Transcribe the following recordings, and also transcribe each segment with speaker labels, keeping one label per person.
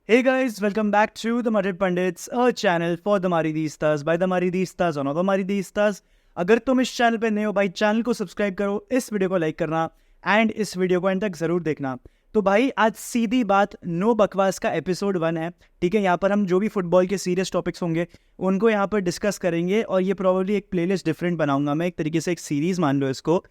Speaker 1: Hey guys, welcome back to the Madrid Pundits, a channel for the Madridistas by the Madridistas on the Madridistas. अगर तुम इस channel पे नए हो भाई, चैनल को सब्सक्राइब करो, इस वीडियो को लाइक करना एंड इस वीडियो को एंड तक जरूर देखना। तो भाई आज सीधी बात, नो बकवास का एपिसोड 1 है। ठीक है, यहाँ पर हम जो भी फुटबॉल के सीरियस टॉपिक्स होंगे उनको यहाँ पर डिस्कस करेंगे और ये प्रॉब्ली एक प्लेलिस्ट डिफरेंट बनाऊंगा मैं, एक तरीके से एक सीरीज मान लो इसको।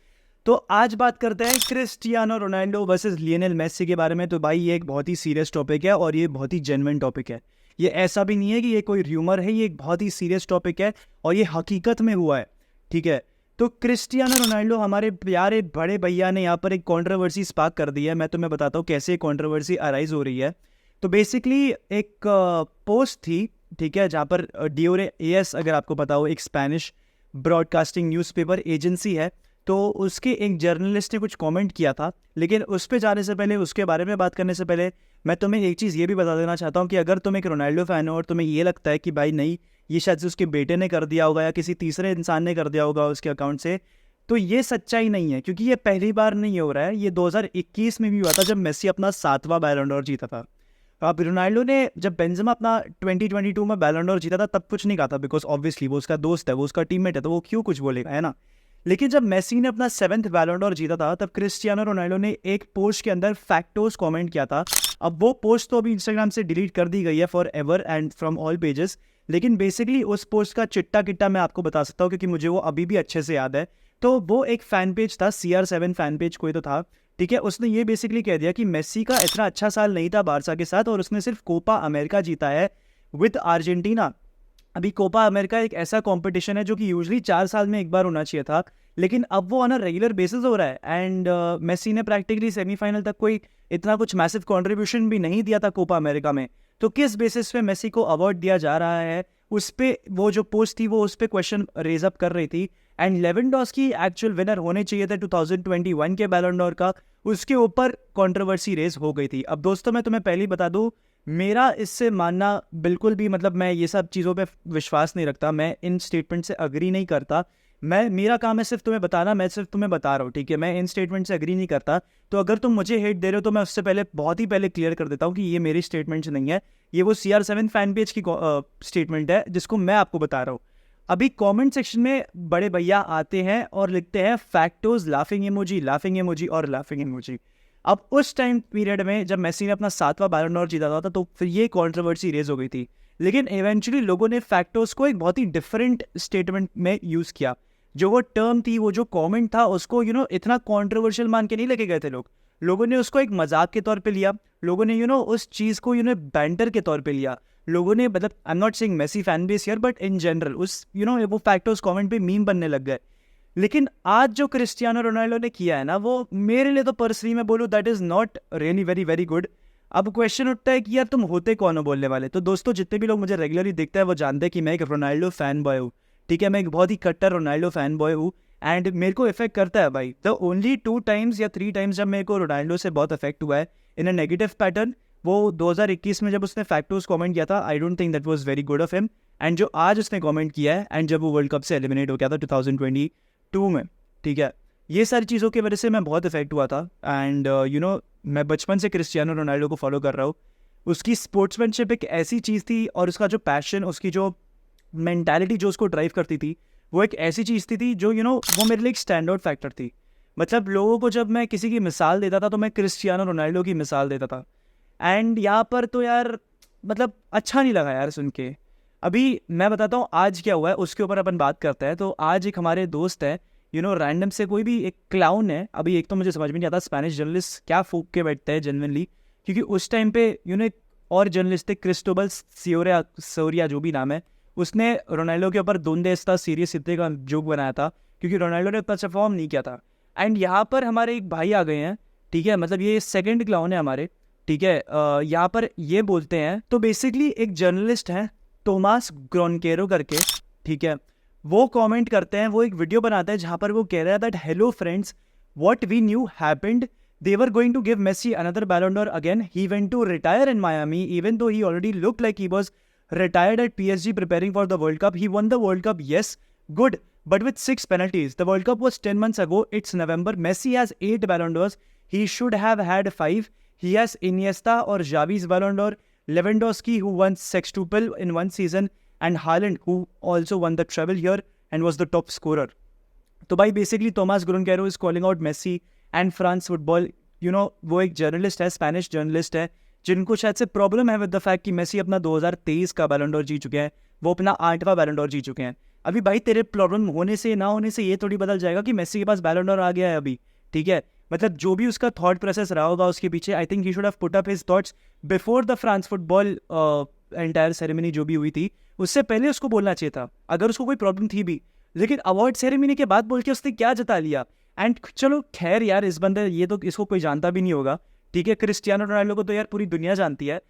Speaker 1: तो आज बात करते हैं Cristiano Ronaldo versus Lionel Messi के बारे में। तो भाई ये एक बहुत ही सीरियस टॉपिक है और ये बहुत ही जेन्युइन टॉपिक है। ये ऐसा भी नहीं है कि ये कोई र्यूमर है, ये एक बहुत ही सीरियस टॉपिक है और ये हकीकत में हुआ है। ठीक है, तो क्रिस्टियानो रोनाल्डो हमारे प्यारे बड़े भैया ने यहाँ पर एक कंट्रोवर्सी स्पार्क कर दी है। मैं तुम्हें बताता हूँ कैसे कंट्रोवर्सी अराइज हो रही है। तो बेसिकली एक पोस्ट थी, ठीक है, जहाँ पर डियोरे एएस, अगर आपको पता हो, एक स्पेनिश ब्रॉडकास्टिंग न्यूज़पेपर एजेंसी है, तो उसके एक जर्नलिस्ट ने कुछ कमेंट किया था। लेकिन उस पर जाने से पहले, उसके बारे में बात करने से पहले, मैं तुम्हें एक चीज़ ये भी बता देना चाहता हूँ कि अगर तुम एक रोनाल्डो फ़ैन हो और तुम्हें ये लगता है कि भाई नहीं, ये शायद से उसके बेटे ने कर दिया होगा या किसी तीसरे इंसान ने कर दिया होगा उसके अकाउंट से, तो ये सच्चाई नहीं है। क्योंकि ये पहली बार नहीं हो रहा है, ये 2021 में भी हुआ था जब मेसी अपना 7वां बैलन डोर जीता था। अब रोनाल्डो ने जब बेंजेमा अपना 2022 में बैलन डोर जीता था तब कुछ नहीं कहा था, बिकॉज ऑब्वियसली वो उसका दोस्त है, वो उसका टीममेट है, तो वो क्यों कुछ बोलेगा, है ना। लेकिन जब मेसी ने अपना 7वां बैलन डोर जीता था तब क्रिस्टियानो रोनाल्डो ने एक पोस्ट के अंदर फैक्टोस कमेंट किया था। अब वो पोस्ट तो अभी इंस्टाग्राम से डिलीट कर दी गई है for ever and from all pages, लेकिन बेसिकली उस पोस्ट का चिट्टा किट्टा मैं आपको बता सकता हूँ क्योंकि मुझे वो अभी भी अच्छे से याद है। तो वो एक फैन पेज था, CR7 फैन पेज कोई तो था। ठीक है, उसने ये बेसिकली कह दिया कि मेसी का इतना अच्छा साल नहीं था बारसा के साथ और उसने सिर्फ कोपा अमेरिका जीता है विद अर्जेंटीना। अभी कोपा अमेरिका एक ऐसा कंपटीशन है जो कि यूजुअली 4 साल में एक बार होना चाहिए था, लेकिन अब वो ऑन अ रेगुलर बेसिस हो रहा है। एंड मेसी ने प्रैक्टिकली सेमीफाइनल तक कोई इतना कुछ मैसिव कंट्रीब्यूशन भी नहीं दिया था कोपा अमेरिका में। तो किस बेसिस पे मेसी को अवार्ड दिया जा रहा है, उस पर वो जो पोस्ट थी वो उस पर क्वेश्चन रेज अप कर रही थी। एंड लेवेंडोस्की एक्चुअल विनर होने चाहिए थे 2021 के बैलन डोर का, उसके ऊपर कंट्रोवर्सी रेज हो गई थी। अब दोस्तों मैं तुम्हें पहले ही बता दूं, मेरा इससे मानना बिल्कुल भी, मतलब मैं ये सब चीज़ों पे विश्वास नहीं रखता, मैं इन स्टेटमेंट से अग्री नहीं करता। मेरा काम है सिर्फ तुम्हें बताना, मैं सिर्फ तुम्हें बता रहा हूँ। ठीक है, मैं इन स्टेटमेंट से अग्री नहीं करता। तो अगर तुम मुझे हेट दे रहे हो तो मैं उससे पहले, बहुत ही पहले क्लियर कर देता हूँ कि ये मेरी स्टेटमेंट नहीं है, ये वो CR7 फैन पेज की स्टेटमेंट है जिसको मैं आपको बता रहा हूँ। अभी कमेंट सेक्शन में बड़े भैया आते हैं और लिखते हैं फैक्टोज, लाफिंग इमोजी और लाफिंग इमोजी। अब उस टाइम पीरियड में जब मेसी ने अपना 7वां बैलन डोर जीता था तो फिर ये कंट्रोवर्सी रेज हो गई थी। लेकिन इवेंचुअली लोगों ने फैक्टोज को एक बहुत ही डिफरेंट स्टेटमेंट में यूज़ किया। जो वो टर्म थी, वो जो कमेंट था, उसको इतना कंट्रोवर्शियल मान के नहीं लेके गए थे लोगों ने उसको एक मजाक के तौर पे लिया। लोगों ने उस चीज़ को बैंटर के तौर पे लिया। लोगों ने, मतलब I am not saying Messi fan base here, but in general उस वो फैक्टोज कमेंट पे मीम बनने लग गए। लेकिन आज जो क्रिस्टियानो रोनाल्डो ने किया है ना, वो मेरे लिए तो पर्सनली मैं बोलूँ that is not really very very good. अब क्वेश्चन उठता है कि यार तुम होते कौन हो बोलने वाले। तो दोस्तों जितने भी लोग मुझे रेगुलरली देखते हैं वो जानते हैं कि मैं एक रोनाल्डो फैन बॉय हूँ। ठीक है, मैं एक बहुत ही कट्टर रोनाल्डो फैन बॉय हूँ एंड मेरे को इफेक्ट करता है भाई। द ओनली 2 टाइम्स या 3 टाइम्स जब मेरे को रोनाल्डो से बहुत इफेक्ट हुआ है इन अ नेगेटिव पैटर्न, वो 2021 में जब उसने फैक्टोज कमेंट किया था, I don't think that was very good of him. And जो आज उसने कमेंट किया है, एंड जब वो वर्ल्ड कप से एलिमिनेट हो गया था 2022 में, ठीक है, ये सारी चीज़ों की वजह से मैं बहुत इफेक्ट हुआ था। एंड मैं बचपन से क्रिस्टियानो रोनाल्डो को फॉलो कर रहा हूँ। उसकी स्पोर्ट्समैनशिप एक ऐसी चीज़ थी और उसका जो पैशन, उसकी जो मेंटालिटी जो उसको ड्राइव करती थी, वो एक ऐसी चीज़ थी जो वो मेरे लिए एक स्टैंड आउट फैक्टर थी। मतलब लोगों को जब मैं किसी की मिसाल देता था तो मैं क्रिस्टियानो रोनाल्डो की मिसाल देता था। एंड यहाँ पर तो यार मतलब अच्छा नहीं लगा यार सुन के। अभी मैं बताता हूँ आज क्या हुआ है, उसके ऊपर अपन बात करते हैं। तो आज एक हमारे दोस्त है, रैंडम से कोई भी एक क्लाउन है। अभी एक तो मुझे समझ में नहीं आता स्पेनिश जर्नलिस्ट क्या फूक के बैठते हैं जेन्युइनली, क्योंकि उस टाइम पे एक और जर्नलिस्ट थे, क्रिस्टोबल सोरिया जो भी नाम है, उसने रोनाल्डो के ऊपर दोंदे एस्ता सीरियस इतने का जोक बनाया था क्योंकि रोनाल्डो ने उतना परफॉर्म नहीं किया था। एंड यहाँ पर हमारे एक भाई आ गए हैं, ठीक है, मतलब ये सेकंड क्लाउन है हमारे, ठीक है। यहाँ पर ये बोलते हैं, तो बेसिकली एक जर्नलिस्ट है टोमास ग्रोनकेरो करके, ठीक है, वो कमेंट करते हैं, वो एक वीडियो बनाते हैं जहाँ पर वो कह रहा है that hello friends, what we knew happened, they were going to give Messi another Ballon d'Or again. He went to retire in Miami even though he already looked like he was retired at PSG preparing for the World Cup. He won the World Cup, yes, good, but with 6 penalties. The World Cup was 10 months ago. It's November. Messi has 8 Ballon d'Ors. He should have had 5. He has Iniesta or Xavi's Ballon d'Or. Lewandowski, who won sextuple in one season, and Haaland, who also won the treble here and was the top scorer. तो भाई basically Tomas Gronkero is calling out Messi and France football. वो एक journalist है, Spanish journalist है, जिनको शायद से problem है विद द फैक्ट कि मेसी अपना 2023 का बैलन डोर जीत चुके हैं, वो अपना 8वां बैलन डोर जीत चुके हैं. अभी भाई तेरे प्रॉब्लम होने से ना होने से ये थोड़ी बदल जाएगा कि मेसी के पास बैलन डोर आ गया है अभी. ठीक है, मतलब जो भी उसका थॉट प्रोसेस रहा होगा उसके पीछे, I think he should have put up his thoughts before the France football entire ceremony जो भी हुई थी, उससे पहले उसको बोलना चाहिए था अगर उसको कोई प्रॉब्लम थी भी. लेकिन अवार्ड सेरेमनी के बाद बोल के उसने क्या जता लिया. एंड चलो खैर यार, इस बंदे ये तो इसको कोई जानता भी नहीं होगा. ठीक है, क्रिस्टियानो रोनाल्डो को तो यार पूरी दुनिया जानती है.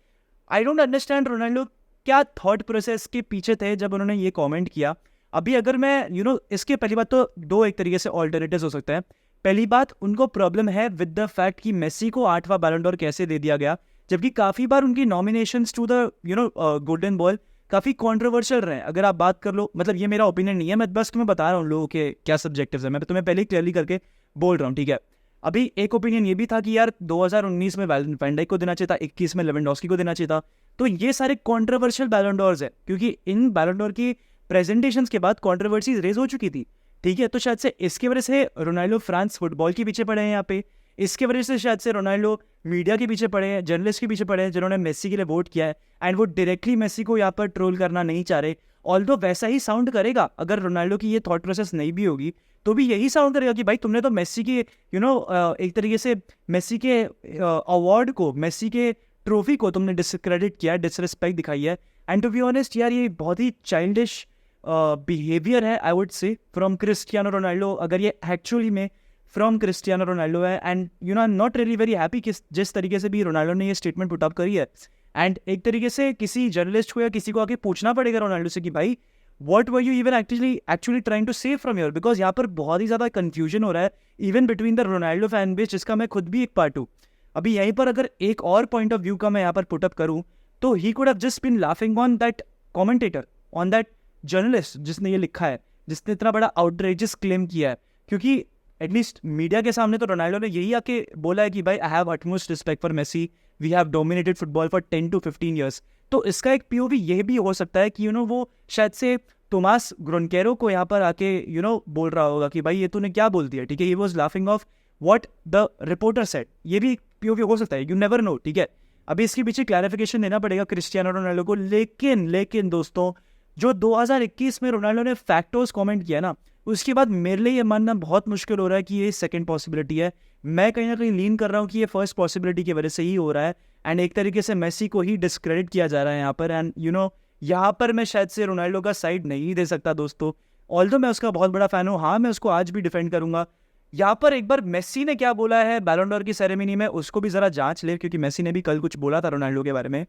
Speaker 1: आई डोंट अंडरस्टैंड रोनाल्डो क्या थॉट प्रोसेस के पीछे थे जब उन्होंने ये कमेंट किया. अभी अगर मैं इसके पहली बात तो दो एक तरीके से ऑल्टरनेटिव्स हो सकते हैं. पहली बात, उनको प्रॉब्लम है विद द फैक्ट कि मेसी को 8वां बैलन डोर कैसे दे दिया गया, जबकि काफ़ी बार उनकी nominations to the golden ball काफ़ी कॉन्ट्रोवर्शियल रहे. अगर आप बात कर लो, मतलब ये मेरा ओपिनियन नहीं है, मैं बस तुम्हें बता रहा हूँ लोगों के क्या सब्जेक्टिव्स है, मैं तुम्हें पहले ही क्लियरली करके बोल रहा हूँ. ठीक है, अभी एक ओपिनियन ये भी था कि यार 2019 में वैन डाइक को देना चाहिए था, 21 में लेवेंडोस्की को देना चाहिए था. तो ये सारे कॉन्ट्रोवर्शियल बैलन डोर्स है, क्योंकि इन बैलन डोर की प्रेजेंटेशंस के बाद कॉन्ट्रोवर्सीज रेज हो चुकी थी. ठीक है, तो शायद से इसके वजह से रोनाल्डो फ्रांस फुटबॉल के पीछे पड़े हैं यहाँ पे. इसके वजह से शायद से रोनाल्डो मीडिया के पीछे पड़े हैं, जर्नलिस्ट के पीछे पड़े हैं जिन्होंने मेसी के लिए वोट किया है, एंड वो डायरेक्टली मेसी को यहाँ पर ट्रोल करना नहीं चाह रहे. ऑल्दो वैसा ही साउंड करेगा अगर रोनाल्डो की ये थॉट प्रोसेस नहीं भी होगी, तो भी यही साउंड करेगा कि भाई तुमने तो मेसी के एक तरीके से मेसी के अवार्ड को, मेसी के ट्रॉफी को तुमने डिसक्रेडिट किया है, डिसरिस्पेक्ट दिखाई है. एंड टू बी ऑनेस्ट यार, ये बहुत ही चाइल्डिश बिहेवियर है I would say from Cristiano Ronaldo, अगर ये एक्चुअली में फ्रॉम क्रिस्टियानो रोनाल्डो है. And I am not really very happy कि जिस तरीके से भी रोनाल्डो ने ये स्टेटमेंट पुट अप करी है. एंड एक तरीके से किसी जर्नलिस्ट को या किसी को आके पूछना पड़ेगा रोनाल्डो से कि भाई what were you even actually trying to save from your, because यहाँ पर बहुत ही ज़्यादा कन्फ्यूजन हो रहा है even between the Ronaldo fan base, जिसका मैं खुद भी एक पार्ट हूँ. अभी यहीं पर अगर एक और पॉइंट ऑफ व्यू का मैं यहाँ पर पुटअप करूँ, तो he could have just been laughing on that commentator, on that journalist जिसने ये लिखा है, जिसने इतना बड़ा आउटरेजियस क्लेम किया है. क्योंकि एटलीस्ट मीडिया के सामने तो रोनाल्डो ने यही आके बोला है कि भाई I have utmost respect for Messi, we have dominated football for 10 to 15 years. तो इसका एक पीओवी ये भी हो सकता है कि वो शायद से टोमास ग्रोनकेरो को यहाँ पर आके बोल रहा होगा कि भाई ये तूने क्या बोल दिया. ठीक है, he was laughing of what the reporter said. ये भी पीओवी हो सकता है, यू नेवर नो. ठीक है, अभी इसके पीछे क्लैरिफिकेशन देना पड़ेगा क्रिस्टियानो रोनाल्डो को. लेकिन दोस्तों, जो 2021 में रोनाल्डो ने फैक्टर्स कमेंट किया ना, उसके बाद मेरे लिए ये मानना बहुत मुश्किल हो रहा है कि ये सेकंड पॉसिबिलिटी है. मैं कहीं ना कहीं लीन कर रहा हूँ कि ये फर्स्ट पॉसिबिलिटी की वजह से ही हो रहा है, एंड एक तरीके से मेसी को ही डिस्क्रेडिट किया जा रहा है यहाँ पर. एंड यहाँ पर मैं शायद से रोनाल्डो का साइड नहीं दे सकता दोस्तों, ऑल्दो मैं उसका बहुत बड़ा फैन हूँ. हाँ, मैं उसको आज भी डिफेंड करूंगा. यहाँ पर एक बार मेसी ने क्या बोला है बैलन डोर की सेरेमनी में, उसको भी जरा जांच ले, क्योंकि मेसी ने भी कल कुछ बोला था रोनाल्डो के बारे में.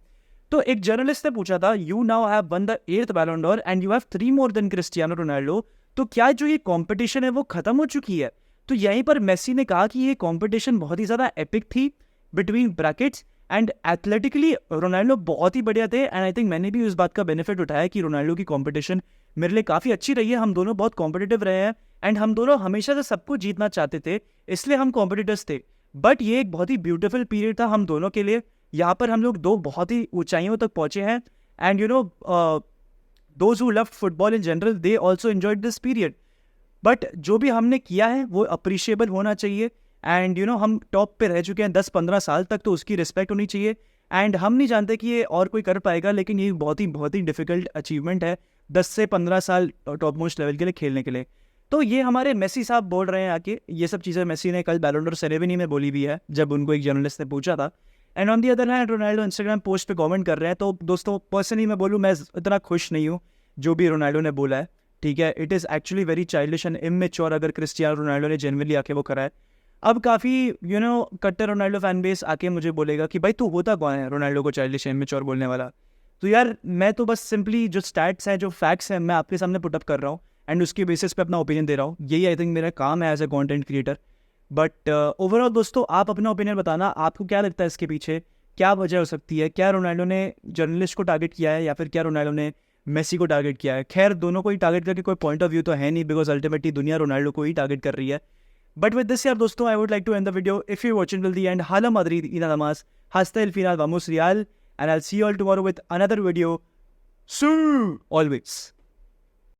Speaker 1: तो एक जर्नलिस्ट ने पूछा था, you now have won the 8th ballon d'or and you have 3 more than Cristiano Ronaldo, तो क्या जो ये कंपटीशन है वो खत्म हो चुकी है? तो यहीं पर मेसी ने कहा कि ये कंपटीशन बहुत ही ज़्यादा एपिक थी बिटवीन ब्रैकेट्स, एंड एथलेटिकली रोनाल्डो बहुत ही बढ़िया थे. एंड आई थिंक मैंने भी उस बात का बेनिफिट उठाया कि रोनाल्डो की कंपटीशन मेरे लिए काफ़ी अच्छी रही है. हम दोनों बहुत कॉम्पिटिटिव रहे हैं, एंड हम दोनों हमेशा से सब कुछ जीतना चाहते थे, इसलिए हम कॉम्पिटिटर्स थे. बट ये एक बहुत ही ब्यूटीफुल पीरियड था हम दोनों के लिए. यहाँ पर हम लोग दो बहुत ही ऊंचाइयों तक पहुँचे हैं, and those who loved football in general, they also enjoyed this period. But जो भी हमने किया है वो अप्रिशिएबल होना चाहिए. एंड हम टॉप पे रह चुके हैं 10-15 साल तक, तो उसकी रिस्पेक्ट होनी चाहिए. एंड हम नहीं जानते कि ये और कोई कर पाएगा, लेकिन ये बहुत ही डिफिकल्ट अचीवमेंट है 10 से 15 साल टॉप मोस्ट लेवल के लिए खेलने के लिए. तो ये हमारे मेसी साहब बोल रहे हैं आके, ये सब चीज़ें मेसी ने कल बैलन डोर सेरेमनी में बोली भी है जब उनको एक जर्नलिस्ट ने पूछा था. And on the other hand Ronaldo Instagram post पे कमेंट कर रहे हैं. तो दोस्तों, पर्सनली मैं बोलूँ, मैं इतना खुश नहीं हूँ जो भी रोनाल्डो ने बोला है. ठीक है, it is actually very childish and immature अगर क्रिस्टियानो रोनाल्डो ने जेन्युइनली आके वो करा है. अब काफ़ी कट्टर रोनाल्डो फैन बेस आके मुझे बोलेगा कि भाई तू होता कौन है रोनाल्डो को चाइल्डिश इमेच्योर बोलने वाला. तो यार मैं तो बस सिंपली जो स्टैट्स हैं, जो फैक्ट्स हैं, मैं आपके सामने पुटअप कर रहा हूँ, एंड उसके बेसिस पे अपना ओपिनियन दे रहा हूँ. यही आई थिंक मेरा काम है as a content creator. But overall दोस्तों, आप अपना ओपिनियन बताना, आपको क्या लगता है इसके पीछे क्या वजह हो सकती है? क्या रोनाल्डो ने जर्नलिस्ट को टारगेट किया है, या फिर क्या रोनाल्डो ने मेसी को टारगेट किया है? खैर, दोनों को ही टारगेट करके कोई पॉइंट ऑफ व्यू तो है नहीं, बिकॉज अल्टीमेटली दुनिया रोनाल्डो को ही टारगेट कर रही है. बट विद दिस यार दोस्तों, I would like to end the video. If you watching till the end, हाला Madrid y nada más, hasta el final, vamos Real. and I'll see you all tomorrow with another video. See you always.